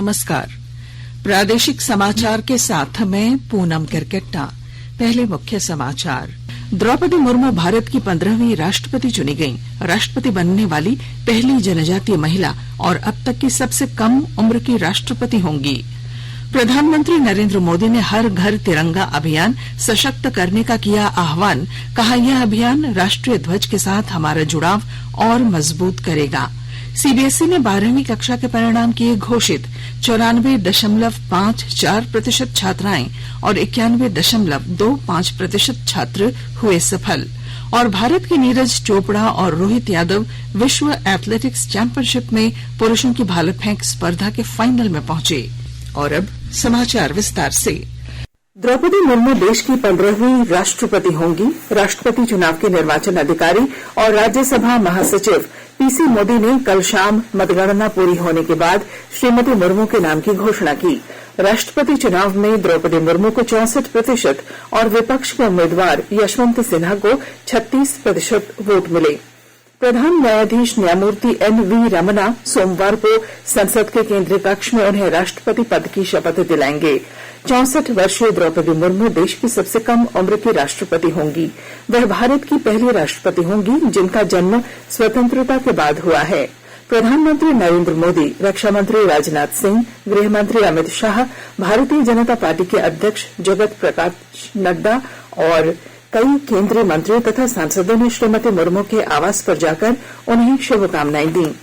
नमस्कार। प्रादेशिक समाचार के साथ मैं पूनम किरकेट्टा। पहले मुख्य समाचार। द्रौपदी मुर्मू भारत की 15वीं राष्ट्रपति चुनी गयीं। राष्ट्रपति बनने वाली पहली जनजातीय महिला और अब तक की सबसे कम उम्र की राष्ट्रपति होंगी। प्रधानमंत्री नरेंद्र मोदी ने हर घर तिरंगा अभियान सशक्त करने का किया आह्वान। कहा, यह अभियान राष्ट्रीय ध्वज के साथ हमारा जुड़ाव और मजबूत करेगा। सीबीएसई ने 12वीं कक्षा के परिणाम किए घोषित। 94.54% छात्राएं और 91.25% छात्र हुए सफल। और भारत की नीरज चोपड़ा और रोहित यादव विश्व एथलेटिक्स चैंपियनशिप में पुरुषों की भाला फेंक स्पर्धा के फाइनल में पहुंचे। और अब समाचार विस्तार से। द्रौपदी मुर्मू देश की 15वीं राष्ट्रपति होंगी। राष्ट्रपति चुनाव के निर्वाचन अधिकारी और राज्यसभा महासचिव पीसी मोदी ने कल शाम मतगणना पूरी होने के बाद श्रीमती मुर्मू के नाम की घोषणा की। राष्ट्रपति चुनाव में द्रौपदी मुर्मू को 64% और विपक्ष के उम्मीदवार यशवंत सिन्हा को 36% वोट मिले। प्रधान न्यायाधीश न्यायमूर्ति एन.वी. रमना सोमवार को संसद के केंद्रीय कक्ष में उन्हें राष्ट्रपति पद की शपथ दिलाएंगे। 64 वर्षीय द्रौपदी मुर्मू देश की सबसे कम उम्र की राष्ट्रपति होंगी। वह भारत की पहली राष्ट्रपति होंगी जिनका जन्म स्वतंत्रता के बाद हुआ है। प्रधानमंत्री नरेंद्र मोदी, रक्षा मंत्री राजनाथ सिंह, गृह मंत्री अमित शाह, भारतीय जनता पार्टी के अध्यक्ष जगत प्रकाश नड्डा और कई केंद्रीय मंत्रियों तथा सांसदों ने श्रीमती मुर्मू के आवास पर जाकर उन्हें शुभकामनाएं दी।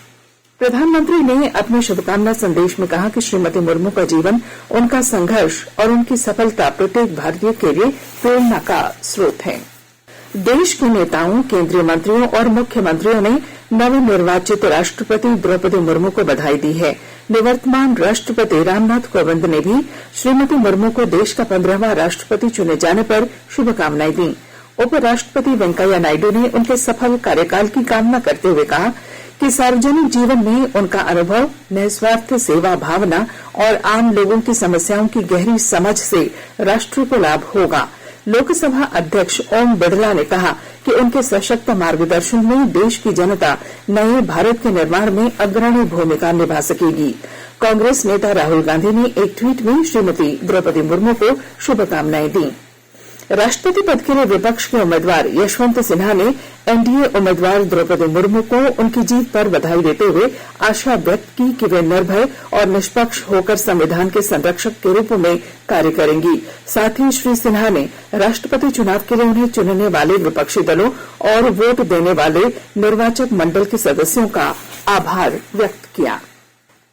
प्रधानमंत्री ने अपने शुभकामना संदेश में कहा कि श्रीमती मुर्मू का जीवन, उनका संघर्ष और उनकी सफलता प्रत्येक भारतीय के लिए प्रेरणा का स्रोत है। देश के नेताओं, केंद्रीय मंत्रियों और मुख्यमंत्रियों ने नवनिर्वाचित राष्ट्रपति द्रौपदी मुर्मू को बधाई दी है। निवर्तमान राष्ट्रपति रामनाथ कोविंद ने भी श्रीमती मुर्मू को देश का 15वां राष्ट्रपति चुने जाने पर शुभकामनाएं दी। उपराष्ट्रपति वेंकैया नायडू ने उनके सफल कार्यकाल की कामना करते हुए कहा कि सार्वजनिक जीवन में उनका अनुभव, निस्वार्थ सेवा भावना और आम लोगों की समस्याओं की गहरी समझ से राष्ट्र को लाभ होगा। लोकसभा अध्यक्ष ओम बिरला ने कहा कि उनके सशक्त मार्गदर्शन में देश की जनता नए भारत के निर्माण में अग्रणी भूमिका निभा सकेगी। कांग्रेस नेता राहुल गांधी ने एक ट्वीट में श्रीमती द्रौपदी मुर्मू को शुभकामनाएं दी। राष्ट्रपति पद के लिए विपक्ष के उम्मीदवार यशवंत सिन्हा ने एनडीए उम्मीदवार द्रौपदी मुर्मू को उनकी जीत पर बधाई देते हुए आशा व्यक्त की कि वे निर्भय और निष्पक्ष होकर संविधान के संरक्षक के रूप में कार्य करेंगी। साथ ही श्री सिन्हा ने राष्ट्रपति चुनाव के लिए उन्हें चुनने वाले विपक्षी दलों और वोट देने वाले निर्वाचक मंडल के सदस्यों का आभार व्यक्त किया।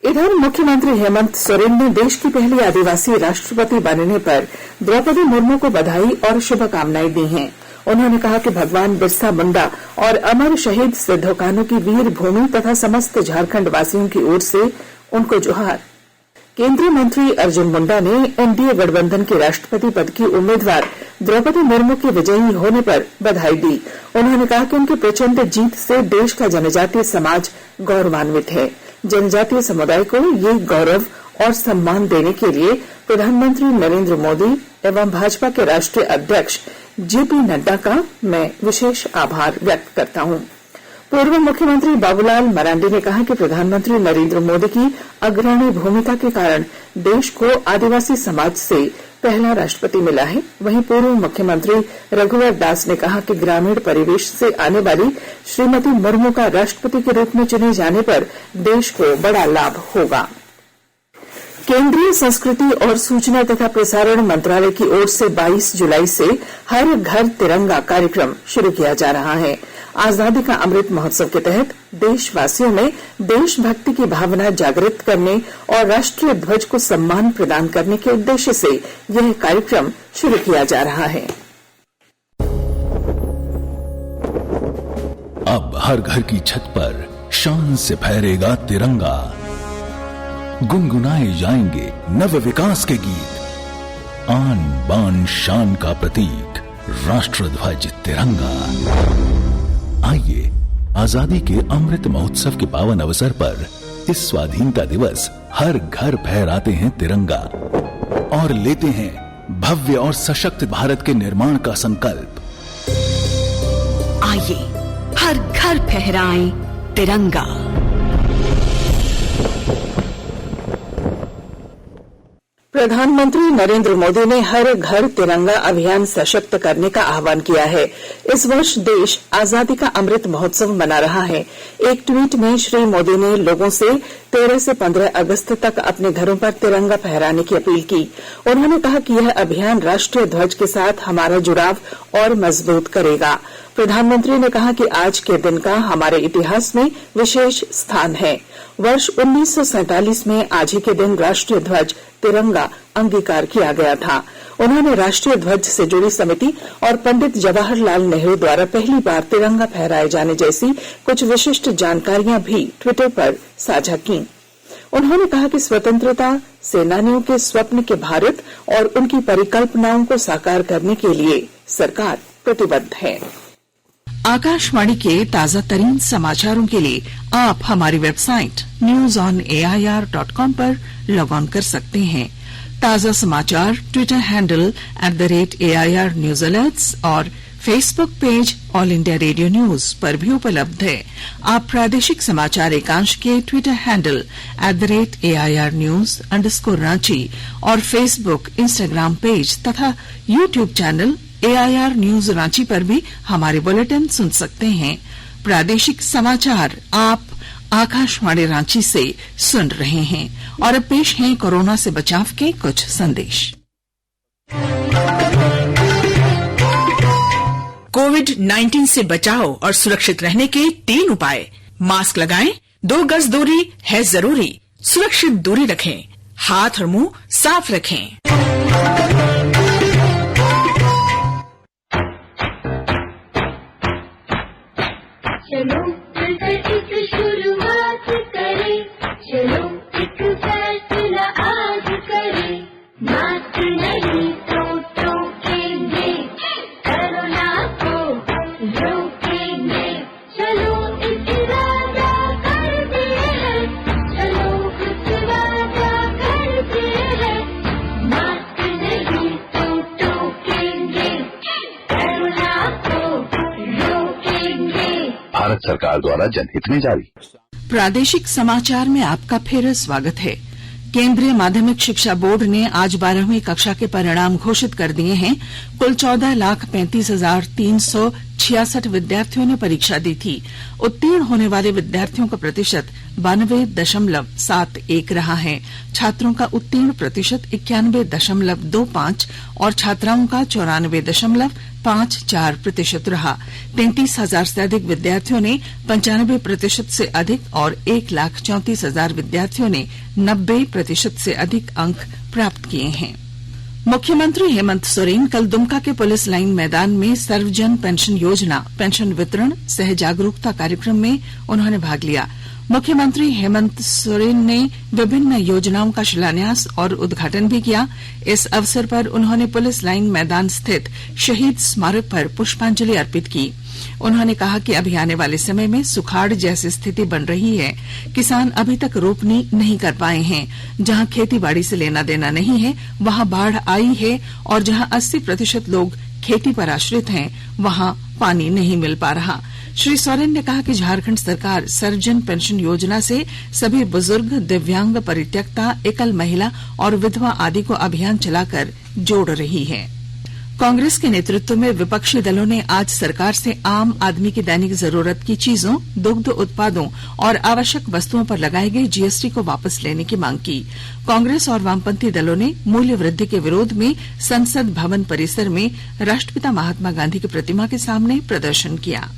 इधर मुख्यमंत्री हेमंत सोरेन ने देश की पहली आदिवासी राष्ट्रपति बनने पर द्रौपदी मुर्मू को बधाई और शुभकामनाएं दी हैं। उन्होंने कहा कि भगवान बिरसा मुंडा और अमर शहीद सिद्धो कान्हू की वीर भूमि तथा समस्त झारखंड वासियों की ओर से उनको जोहार। केंद्रीय मंत्री अर्जुन मुंडा ने एनडीए गठबंधन के राष्ट्रपति पद की उम्मीदवार द्रौपदी मुर्मू के विजयी होने पर बधाई दी। उन्होंने कहा कि उनकी प्रचंड जीत से देश का जनजातीय समाज गौरवान्वित है। जनजातीय समुदाय को ये गौरव और सम्मान देने के लिए प्रधानमंत्री नरेंद्र मोदी एवं भाजपा के राष्ट्रीय अध्यक्ष जेपी नड्डा का मैं विशेष आभार व्यक्त करता हूं। पूर्व मुख्यमंत्री बाबूलाल मरांडी ने कहा कि प्रधानमंत्री नरेंद्र मोदी की अग्रणी भूमिका के कारण देश को आदिवासी समाज से पहला राष्ट्रपति मिला है। वहीं पूर्व मुख्यमंत्री रघुवर दास ने कहा कि ग्रामीण परिवेश से आने वाली श्रीमती मुर्मू का राष्ट्रपति के रूप में चुने जाने पर देश को बड़ा लाभ होगा। केंद्रीय संस्कृति और सूचना तथा प्रसारण मंत्रालय की ओर से 22 जुलाई से हर घर तिरंगा कार्यक्रम शुरू किया जा रहा है। आजादी का अमृत महोत्सव के तहत देशवासियों में देशभक्ति की भावना जागृत करने और राष्ट्रीय ध्वज को सम्मान प्रदान करने के उद्देश्य से यह कार्यक्रम शुरू किया जा रहा है। अब हर घर की छत पर शान से फहरेगा तिरंगा, गुनगुनाए जाएंगे नव विकास के गीत। आन बान शान का प्रतीक राष्ट्रध्वज तिरंगा। आइए आजादी के अमृत महोत्सव के पावन अवसर पर इस स्वाधीनता दिवस हर घर फहराते हैं तिरंगा और लेते हैं भव्य और सशक्त भारत के निर्माण का संकल्प। आइए हर घर फहराएं तिरंगा। प्रधानमंत्री नरेंद्र मोदी ने हर घर तिरंगा अभियान सशक्त करने का आह्वान किया है। इस वर्ष देश आजादी का अमृत महोत्सव मना रहा है। एक ट्वीट में श्री मोदी ने लोगों से 13 से 15 अगस्त तक अपने घरों पर तिरंगा फहराने की अपील की। उन्होंने कहा कि यह अभियान राष्ट्रीय ध्वज के साथ हमारा जुड़ाव और मजबूत करेगा। प्रधानमंत्री ने कहा कि आज के दिन का हमारे इतिहास में विशेष स्थान है। वर्ष 1947 में आज ही के दिन राष्ट्रीय ध्वज तिरंगा अंगीकार किया गया था। उन्होंने राष्ट्रीय ध्वज से जुड़ी समिति और पंडित जवाहरलाल नेहरू द्वारा पहली बार तिरंगा फहराए जाने जैसी कुछ विशिष्ट जानकारियां भी ट्विटर पर साझा की। उन्होंने कहा कि स्वतंत्रता सेनानियों के स्वप्न के भारत और उनकी परिकल्पनाओं को साकार करने के लिए सरकार प्रतिबद्ध है। आकाशवाणी के ताजा तरीन समाचारों के लिए आप हमारी वेबसाइट newsonair.com पर लॉग ऑन कर सकते हैं। ताजा समाचार Twitter handle @AIR News Alerts और Facebook page all India radio news पर भी उपलब्ध है। आप प्रादेशिक समाचार एकांश के ट्विटर हैंडल @AIR News_Ranchi और फेसबुक इंस्टाग्राम पेज तथा YouTube channel AIR News Ranchi पर भी हमारे बुलेटिन सुन सकते हैं। प्रादेशिक समाचार आप आकाशवाणी रांची से सुन रहे हैं और अब पेश हैं कोरोना से बचाव के कुछ संदेश। कोविड-19 से बचाव और सुरक्षित रहने के 3 उपाय। मास्क लगाएं, 2 गज दूरी है जरूरी, सुरक्षित दूरी रखें, हाथ और मुंह साफ रखें। चलो मिलकर एक शुरुआत करें, चलो एक फैसला आज करें, मास्क नहीं तो टोकेंगे, कोरोना को रोकेंगे, चलो एक वादा करते हैं, चलो एक वादा करते हैं, मास्क नहीं तो टोकेंगे, कोरोना को रोकेंगे। भारत सरकार द्वारा जनहित में जारी। प्रादेशिक समाचार में आपका फिर स्वागत है। केंद्रीय माध्यमिक शिक्षा बोर्ड ने आज 12वीं कक्षा के परिणाम घोषित कर दिए हैं। कुल 14,35,366 विद्यार्थियों ने परीक्षा दी थी। उत्तीर्ण होने वाले विद्यार्थियों का प्रतिशत 92.71 रहा है। छात्रों का उत्तीर्ण प्रतिशत 91.25 और छात्राओं का 94.54% रहा। 33,000 से अधिक विद्यार्थियों ने 95% से अधिक और 1,34,000 विद्यार्थियों ने 90% से अधिक अंक प्राप्त किए हैं। मुख्यमंत्री हेमंत सोरेन कल दुमका के पुलिस लाइन मैदान में सर्वजन पेंशन योजना पेंशन वितरण सह जागरूकता कार्यक्रम में उन्होंने भाग लिया। मुख्यमंत्री हेमंत सोरेन ने विभिन्न योजनाओं का शिलान्यास और उद्घाटन भी किया। इस अवसर पर उन्होंने पुलिस लाइन मैदान स्थित शहीद स्मारक पर पुष्पांजलि अर्पित की। उन्होंने कहा कि अभी आने वाले समय में सुखाड़ जैसी स्थिति बन रही है। किसान अभी तक रोपनी नहीं कर पाए हैं। जहां खेती बाड़ी से लेना देना नहीं है वहां बाढ़ आई है और जहां 80% लोग खेती पर आश्रित हैं वहां पानी नहीं मिल पा रहा। श्री सोरेन ने कहा कि झारखंड सरकार सर्वजन पेंशन योजना से सभी बुजुर्ग, दिव्यांग, परित्यक्ता, एकल महिला और विधवा आदि को अभियान चलाकर जोड़ रही है। कांग्रेस के नेतृत्व में विपक्षी दलों ने आज सरकार से आम आदमी की दैनिक जरूरत की चीजों, दुग्ध उत्पादों और आवश्यक वस्तुओं पर लगाए गए जीएसटी को वापस लेने की मांग की। कांग्रेस और वामपंथी दलों ने मूल्य वृद्धि के विरोध में संसद भवन परिसर में राष्ट्रपिता महात्मा गांधी की प्रतिमा के सामने प्रदर्शन किया।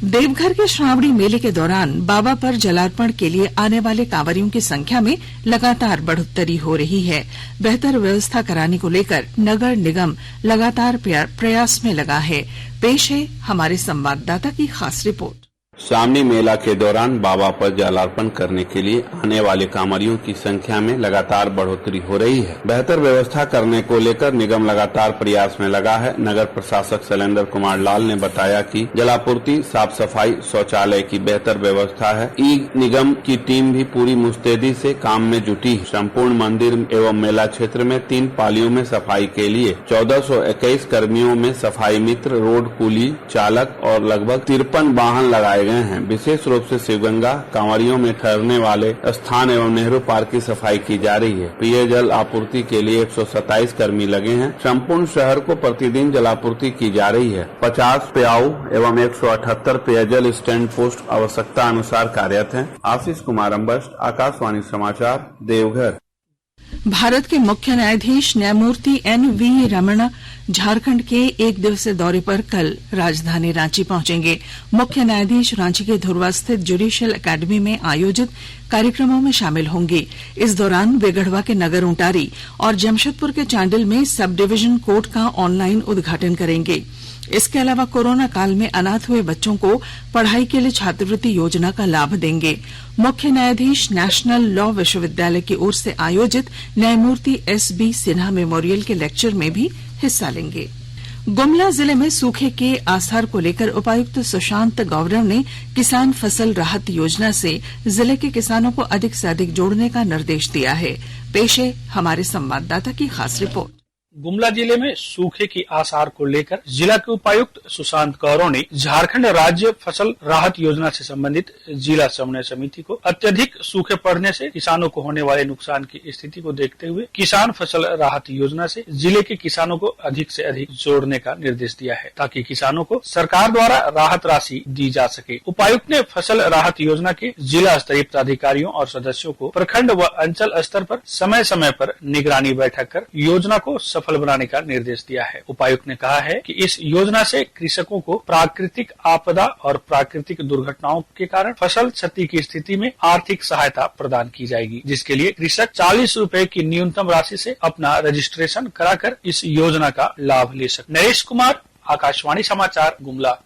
देवघर के श्रावणी मेले के दौरान बाबा पर जलार्पण के लिए आने वाले कांवरियों की संख्या में लगातार बढ़ोत्तरी हो रही है। बेहतर व्यवस्था कराने को लेकर नगर निगम लगातार प्रयास में लगा है। पेश है हमारे संवाददाता की खास रिपोर्ट। श्रावणी मेला के दौरान बाबा पर जलार्पण करने के लिए आने वाले कांवरियों की संख्या में लगातार बढ़ोतरी हो रही है। बेहतर व्यवस्था करने को लेकर निगम लगातार प्रयास में लगा है। नगर प्रशासक शैलेंद्र कुमार लाल ने बताया कि जलापूर्ति, साफ सफाई, शौचालय की बेहतर व्यवस्था है। ई निगम की टीम भी पूरी मुस्तैदी से काम में जुटी है। संपूर्ण मंदिर एवं मेला क्षेत्र में 3 पालियों में सफाई के लिए 1421 कर्मियों में सफाई मित्र, रोड कूली, चालक और लगभग 53 वाहन लगाए गए हैं। विशेष रूप से शिवगंगा, कांवरियों में ठहरने वाले स्थान एवं नेहरू पार्क की सफाई की जा रही है। पेयजल आपूर्ति के लिए 127 कर्मी लगे हैं। संपूर्ण शहर को प्रतिदिन जलापूर्ति की जा रही है। 50 प्याऊ एवं 178 पेयजल स्टैंड पोस्ट आवश्यकता अनुसार कार्यरत हैं। आशीष कुमार अम्बस्ट, आकाशवाणी समाचार, देवघर। भारत के मुख्य न्यायाधीश न्यायमूर्ति NV रमणा झारखंड के एक दिवसीय दौरे पर कल राजधानी रांची पहुंचेंगे। मुख्य न्यायाधीश रांची के धुर्वा स्थित जुडिशियल एकेडमी में आयोजित कार्यक्रमों में शामिल होंगे। इस दौरान वे गढ़वा के नगर उंटारी और जमशेदपुर के चांडिल में सब डिवीजन कोर्ट का ऑनलाइन उद्घाटन करेंगे। इसके अलावा कोरोना काल में अनाथ हुए बच्चों को पढ़ाई के लिए छात्रवृत्ति योजना का लाभ देंगे। मुख्य न्यायाधीश नेशनल लॉ विश्वविद्यालय की ओर से आयोजित न्यायमूर्ति SB सिन्हा मेमोरियल के लेक्चर में भी हिस्सा लेंगे। गुमला जिले में सूखे के आसार को लेकर उपायुक्त सुशांत गौरव ने किसान फसल राहत योजना से जिले के किसानों को अधिक से अधिक जोड़ने का निर्देश दिया है। पेश है हमारे संवाददाता की खास रिपोर्ट। गुमला जिले में सूखे की आसार को लेकर जिला के उपायुक्त सुशांत गौरव ने झारखंड राज्य फसल राहत योजना से संबंधित जिला समन्वय समिति को अत्यधिक सूखे पड़ने से किसानों को होने वाले नुकसान की स्थिति को देखते हुए किसान फसल राहत योजना से जिले के किसानों को अधिक से अधिक जोड़ने का निर्देश दिया है, ताकि किसानों को सरकार द्वारा राहत राशि दी जा सके। उपायुक्त ने फसल राहत योजना के जिला स्तरीय पदाधिकारियों और सदस्यों को प्रखंड व अंचल स्तर पर समय समय पर निगरानी बैठक कर योजना को सफल बनाने का निर्देश दिया है। उपायुक्त ने कहा है कि इस योजना से कृषकों को प्राकृतिक आपदा और प्राकृतिक दुर्घटनाओं के कारण फसल क्षति की स्थिति में आर्थिक सहायता प्रदान की जाएगी, जिसके लिए कृषक 40 रुपए की न्यूनतम राशि से अपना रजिस्ट्रेशन कराकर इस योजना का लाभ ले सकते। नरेश कुमार, आकाशवाणी समाचार, गुमला।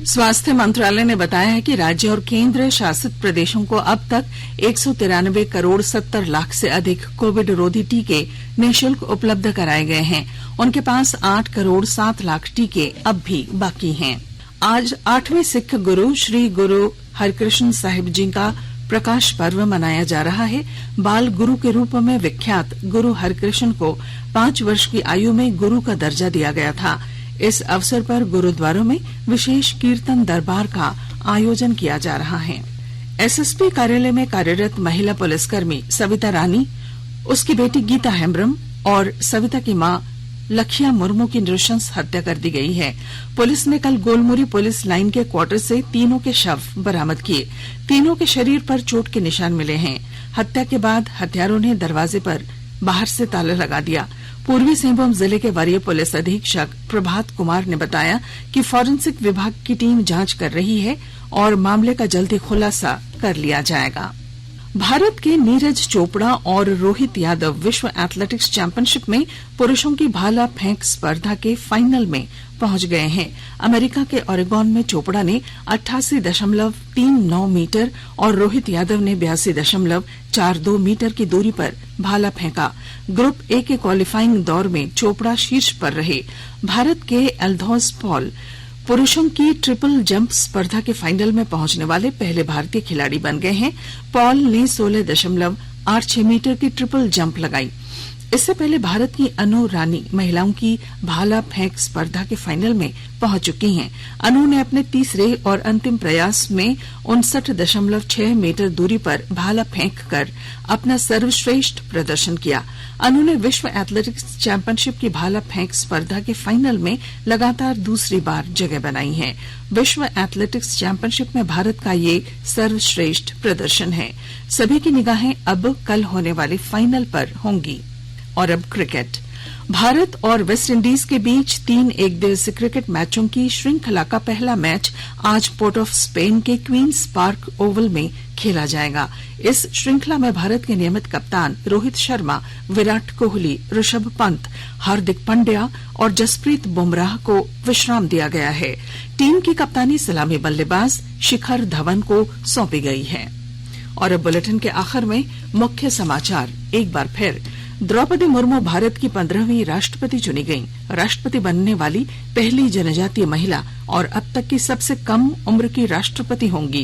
स्वास्थ्य मंत्रालय ने बताया है कि राज्य और केंद्र शासित प्रदेशों को अब तक 193 करोड़ 70 लाख से अधिक कोविड रोधी टीके निःशुल्क उपलब्ध कराए गए हैं। उनके पास 8 करोड़ 7 लाख टीके अब भी बाकी हैं। आज 8वें सिख गुरु श्री गुरु हरकृष्ण साहिब जी का प्रकाश पर्व मनाया जा रहा है। बाल गुरु के रूप में विख्यात गुरु हरकृष्ण को 5 वर्ष की आयु में गुरु का दर्जा दिया गया था। इस अवसर पर गुरुद्वारों में विशेष कीर्तन दरबार का आयोजन किया जा रहा है। SSP कार्यालय में कार्यरत महिला पुलिसकर्मी सविता रानी, उसकी बेटी गीता हेम्ब्रम और सविता की मां लखिया मुर्मू की नृशंस हत्या कर दी गई है। पुलिस ने कल गोलमुरी पुलिस लाइन के क्वार्टर से तीनों के शव बरामद किए। तीनों के शरीर पर चोट के निशान मिले हैं। हत्या के बाद हत्यारों ने दरवाजे पर बाहर से ताला लगा दिया। पूर्वी सिंहभूम जिले के वरीय पुलिस अधीक्षक प्रभात कुमार ने बताया कि फॉरेंसिक विभाग की टीम जांच कर रही है और मामले का जल्दी खुलासा कर लिया जाएगा। भारत के नीरज चोपड़ा और रोहित यादव विश्व एथलेटिक्स चैंपियनशिप में पुरुषों की भाला फेंक स्पर्धा के फाइनल में पहुंच गए हैं। अमेरिका के ओरेगोन में चोपड़ा ने 88.39 मीटर और रोहित यादव ने 82.42 मीटर की दूरी पर भाला फेंका। ग्रुप ए के क्वालिफाइंग दौर में चोपड़ा शीर्ष पर रहे। भारत के एल्दोस पॉल पुरुषों की ट्रिपल जंप स्पर्धा के फाइनल में पहुंचने वाले पहले भारतीय खिलाड़ी बन गए हैं। पॉल ने 16.86 मीटर की ट्रिपल जंप लगाई। इससे पहले भारत की अनु रानी महिलाओं की भाला फेंक स्पर्धा के फाइनल में पहुंच चुकी हैं। अनु ने अपने तीसरे और अंतिम प्रयास में 59.6 मीटर दूरी पर भाला फेंक कर अपना सर्वश्रेष्ठ प्रदर्शन किया। अनु ने विश्व एथलेटिक्स चैंपियनशिप की भाला फेंक स्पर्धा के फाइनल में लगातार दूसरी बार जगह बनाई है। विश्व एथलेटिक्स चैंपियनशिप में भारत का ये सर्वश्रेष्ठ प्रदर्शन है। सभी की निगाहें अब कल होने वाले फाइनल पर होंगी। और अब क्रिकेट। भारत और वेस्टइंडीज के बीच 3 एकदिवसीय क्रिकेट मैचों की श्रृंखला का पहला मैच आज पोर्ट ऑफ स्पेन के क्वींस पार्क ओवल में खेला जाएगा। इस श्रृंखला में भारत के नियमित कप्तान रोहित शर्मा, विराट कोहली, ऋषभ पंत, हार्दिक पांड्या और जसप्रीत बुमराह को विश्राम दिया गया है। टीम की कप्तानी सलामी बल्लेबाज शिखर धवन को सौंपी गई है। और अब बुलेटिन के आखिर में मुख्य समाचार एक बार फिर। द्रौपदी मुर्मू भारत की 15वीं राष्ट्रपति चुनी गयी। राष्ट्रपति बनने वाली पहली जनजातीय महिला और अब तक की सबसे कम उम्र की राष्ट्रपति होंगी।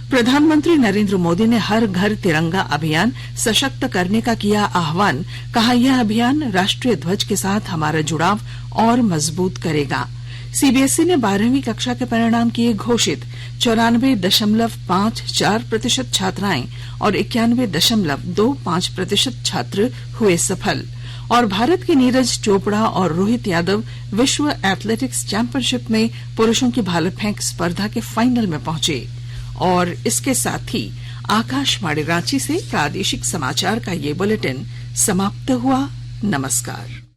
प्रधानमंत्री नरेंद्र मोदी ने हर घर तिरंगा अभियान सशक्त करने का किया आह्वान। कहा, यह अभियान राष्ट्रीय ध्वज के साथ हमारा जुड़ाव और मजबूत करेगा। सीबीएसई ने 12वीं कक्षा के परिणाम किए घोषित। 94.54% छात्राएं और 91.25% छात्र हुए सफल। और भारत के नीरज चोपड़ा और रोहित यादव विश्व एथलेटिक्स चैंपियनशिप में पुरुषों की भाला फेंक स्पर्धा के फाइनल में पहुंचे। और इसके साथ ही आकाशवाणी रांची से प्रादेशिक समाचार का ये बुलेटिन समाप्त हुआ। नमस्कार।